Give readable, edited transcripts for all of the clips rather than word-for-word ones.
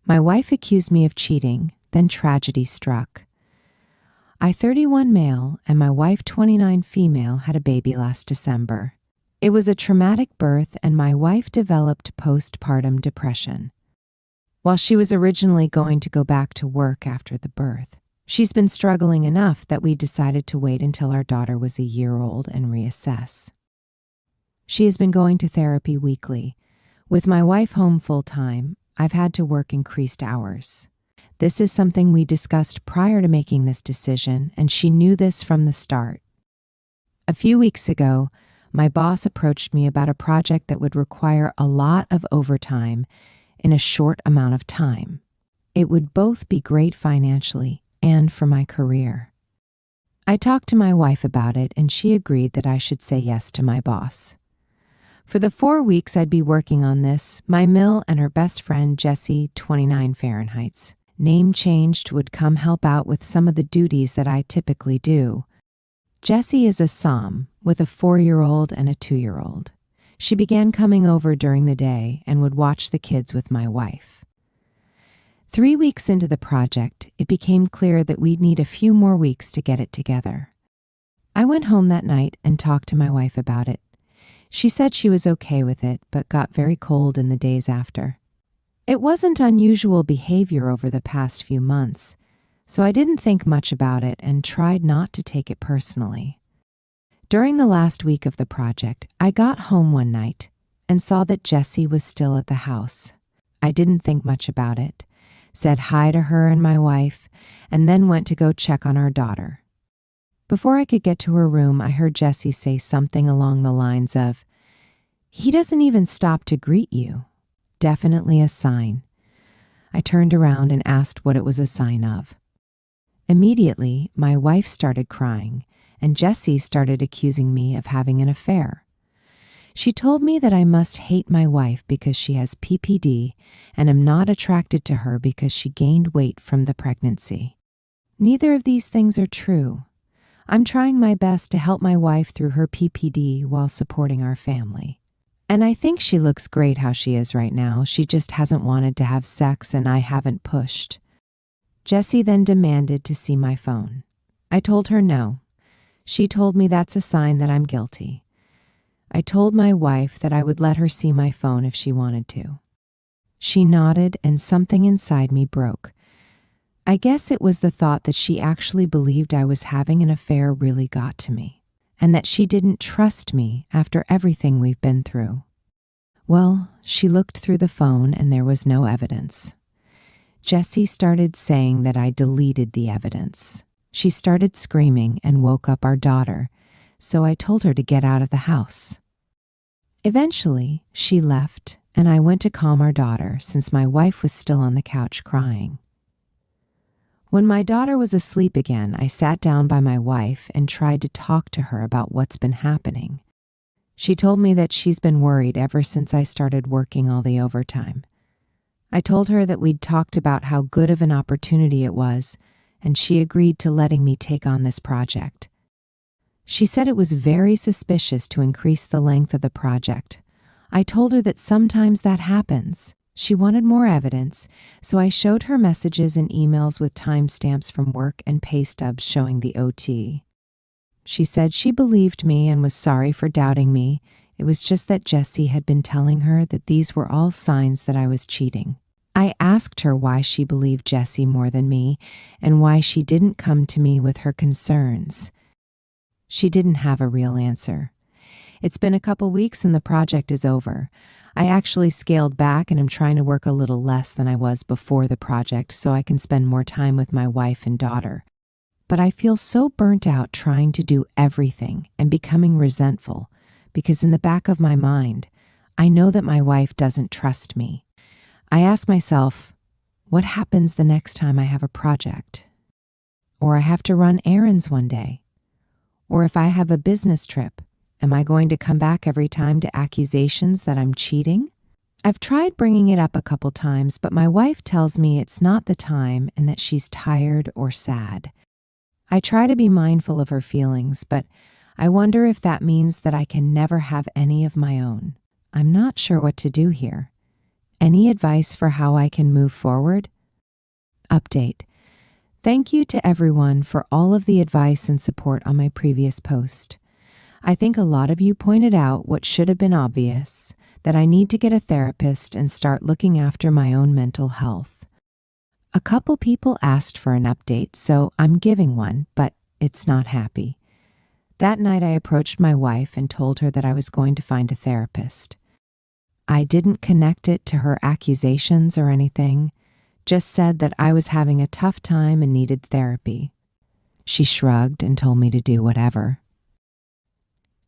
My wife accused me of cheating, then tragedy struck. I, 31 male, and my wife, 29 female, had a baby last December. It was a traumatic birth, and my wife developed postpartum depression. While she was originally going to go back to work after the birth, she's been struggling enough that we decided to wait until our daughter was a year old and reassess. She has been going to therapy weekly. With my wife home full-time, I've had to work increased hours. This is something we discussed prior to making this decision, and she knew this from the start. A few weeks ago, my boss approached me about a project that would require a lot of overtime in a short amount of time. It would both be great financially and for my career. I talked to my wife about it, and she agreed that I should say yes to my boss. For the 4 weeks I'd be working on this, my Mill and her best friend, Jessie, 29 Fahrenheit's, name changed, would come help out with some of the duties that I typically do. Jessie is a Som with a 4-year-old and a 2-year-old. She began coming over during the day and would watch the kids with my wife. 3 weeks into the project, it became clear that we'd need a few more weeks to get it together. I went home that night and talked to my wife about it. She said she was okay with it, but got very cold in the days after. It wasn't unusual behavior over the past few months, so I didn't think much about it and tried not to take it personally. During the last week of the project, I got home one night and saw that Jessie was still at the house. I didn't think much about it, said hi to her and my wife, and then went to go check on our daughter. Before I could get to her room, I heard Jessie say something along the lines of, "He doesn't even stop to greet you." Definitely a sign. I turned around and asked what it was a sign of. Immediately, my wife started crying, and Jessie started accusing me of having an affair. She told me that I must hate my wife because she has PPD and am not attracted to her because she gained weight from the pregnancy. Neither of these things are true. I'm trying my best to help my wife through her PPD while supporting our family. And I think she looks great how she is right now. She just hasn't wanted to have sex, and I haven't pushed. Jessie then demanded to see my phone. I told her no. She told me that's a sign that I'm guilty. I told my wife that I would let her see my phone if she wanted to. She nodded, and something inside me broke. I guess it was the thought that she actually believed I was having an affair really got to me, and that she didn't trust me after everything we've been through. Well, she looked through the phone and there was no evidence. Jessie started saying that I deleted the evidence. She started screaming and woke up our daughter, so I told her to get out of the house. Eventually, she left, and I went to calm our daughter since my wife was still on the couch crying. When my daughter was asleep again, I sat down by my wife and tried to talk to her about what's been happening. She told me that she's been worried ever since I started working all the overtime. I told her that we'd talked about how good of an opportunity it was, and she agreed to letting me take on this project. She said it was very suspicious to increase the length of the project. I told her that sometimes that happens. She wanted more evidence, so I showed her messages and emails with timestamps from work and pay stubs showing the OT. She said she believed me and was sorry for doubting me. It was just that Jessie had been telling her that these were all signs that I was cheating. I asked her why she believed Jessie more than me and why she didn't come to me with her concerns. She didn't have a real answer. It's been a couple weeks and the project is over. I actually scaled back and am trying to work a little less than I was before the project so I can spend more time with my wife and daughter. But I feel so burnt out trying to do everything and becoming resentful because in the back of my mind, I know that my wife doesn't trust me. I ask myself, what happens the next time I have a project? Or I have to run errands one day? Or if I have a business trip, am I going to come back every time to accusations that I'm cheating? I've tried bringing it up a couple times, but my wife tells me it's not the time and that she's tired or sad. I try to be mindful of her feelings, but I wonder if that means that I can never have any of my own. I'm not sure what to do here. Any advice for how I can move forward? Update. Thank you to everyone for all of the advice and support on my previous post. I think a lot of you pointed out what should have been obvious, that I need to get a therapist and start looking after my own mental health. A couple people asked for an update, so I'm giving one, but it's not happy. That night I approached my wife and told her that I was going to find a therapist. I didn't connect it to her accusations or anything, just said that I was having a tough time and needed therapy. She shrugged and told me to do whatever.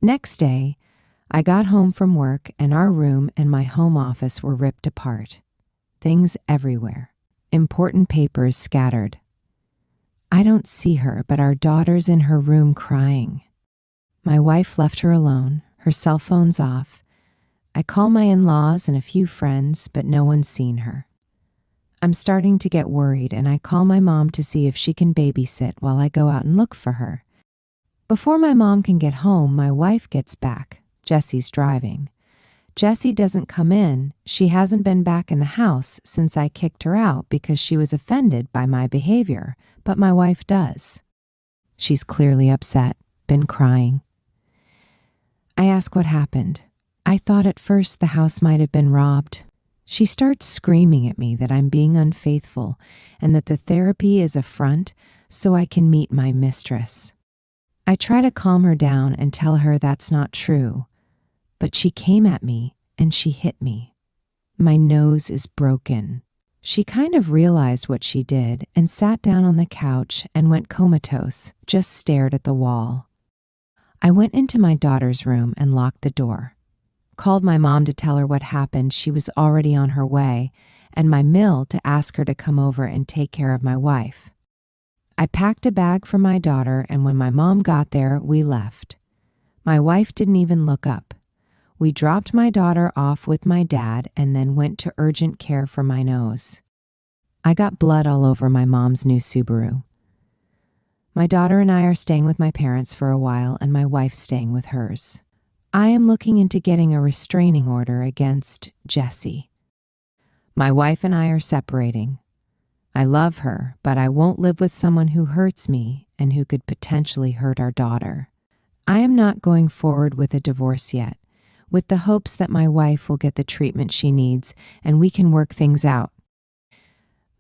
Next day, I got home from work and our room and my home office were ripped apart. Things everywhere. Important papers scattered. I don't see her, but our daughter's in her room crying. My wife left her alone, her cell phone's off. I call my in-laws and a few friends, but no one's seen her. I'm starting to get worried, and I call my mom to see if she can babysit while I go out and look for her. Before my mom can get home, my wife gets back. Jesse's driving. Jessie doesn't come in. She hasn't been back in the house since I kicked her out because she was offended by my behavior, but my wife does. She's clearly upset, been crying. I ask what happened. I thought at first the house might have been robbed. She starts screaming at me that I'm being unfaithful and that the therapy is a front so I can meet my mistress. I try to calm her down and tell her that's not true, but she came at me and she hit me. My nose is broken. She kind of realized what she did and sat down on the couch and went comatose, just stared at the wall. I went into my daughter's room and locked the door. Called my mom to tell her what happened. She was already on her way, and my mill to ask her to come over and take care of my wife. I packed a bag for my daughter, and when my mom got there, we left. My wife didn't even look up. We dropped my daughter off with my dad and then went to urgent care for my nose. I got blood all over my mom's new Subaru. My daughter and I are staying with my parents for a while, and my wife's staying with hers. I am looking into getting a restraining order against Jessie. My wife and I are separating. I love her, but I won't live with someone who hurts me and who could potentially hurt our daughter. I am not going forward with a divorce yet, with the hopes that my wife will get the treatment she needs and we can work things out.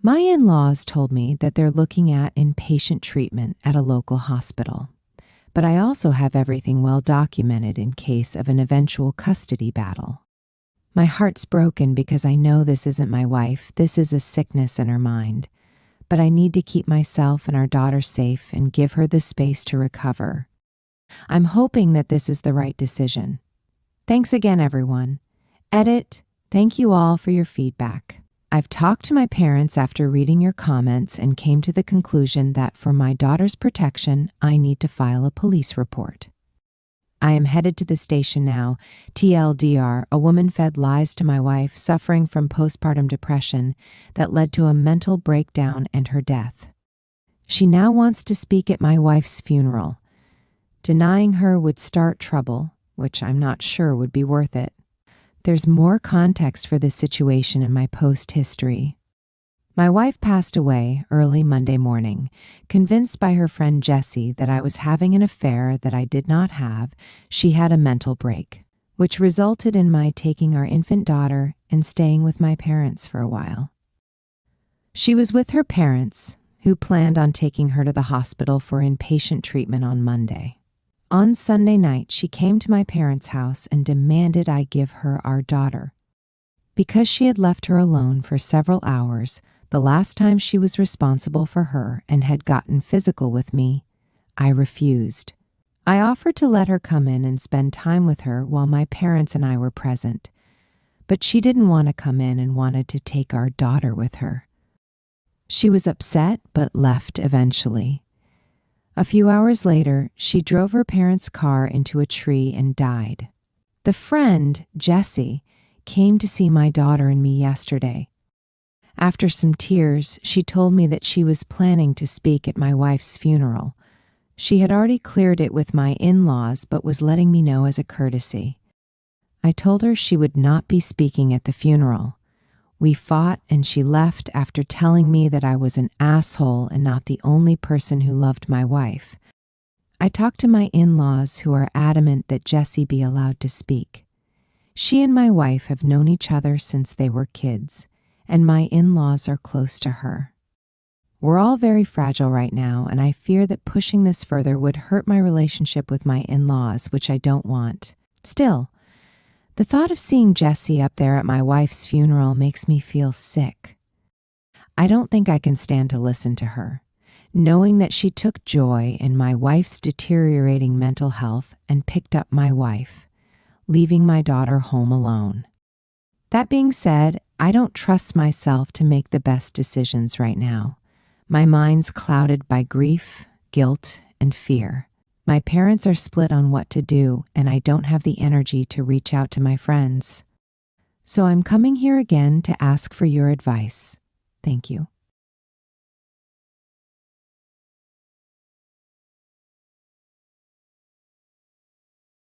My in-laws told me that they're looking at inpatient treatment at a local hospital, but I also have everything well documented in case of an eventual custody battle. My heart's broken because I know this isn't my wife, this is a sickness in her mind, but I need to keep myself and our daughter safe and give her the space to recover. I'm hoping that this is the right decision. Thanks again, everyone. Edit. Thank you all for your feedback. I've talked to my parents after reading your comments and came to the conclusion that for my daughter's protection, I need to file a police report. I am headed to the station now. TLDR, a woman fed lies to my wife suffering from postpartum depression that led to a mental breakdown and her death. She now wants to speak at my wife's funeral. Denying her would start trouble, which I'm not sure would be worth it. There's more context for this situation in my post history. My wife passed away early Monday morning, convinced by her friend Jessie that I was having an affair that I did not have. She had a mental break, which resulted in my taking our infant daughter and staying with my parents for a while. She was with her parents, who planned on taking her to the hospital for inpatient treatment on Monday. On Sunday night, she came to my parents' house and demanded I give her our daughter. Because she had left her alone for several hours, the last time she was responsible for her and had gotten physical with me, I refused. I offered to let her come in and spend time with her while my parents and I were present, but she didn't want to come in and wanted to take our daughter with her. She was upset but left eventually. A few hours later, she drove her parents' car into a tree and died. The friend, Jessie, came to see my daughter and me yesterday. After some tears, she told me that she was planning to speak at my wife's funeral. She had already cleared it with my in-laws, but was letting me know as a courtesy. I told her she would not be speaking at the funeral. We fought and she left after telling me that I was an asshole and not the only person who loved my wife. I talked to my in-laws who are adamant that Jessie be allowed to speak. She and my wife have known each other since they were kids, and my in-laws are close to her. We're all very fragile right now, and I fear that pushing this further would hurt my relationship with my in-laws, which I don't want. Still, the thought of seeing Jessie up there at my wife's funeral makes me feel sick. I don't think I can stand to listen to her, knowing that she took joy in my wife's deteriorating mental health and picked up my wife, leaving my daughter home alone. That being said, I don't trust myself to make the best decisions right now. My mind's clouded by grief, guilt, and fear. My parents are split on what to do, and I don't have the energy to reach out to my friends. So I'm coming here again to ask for your advice. Thank you.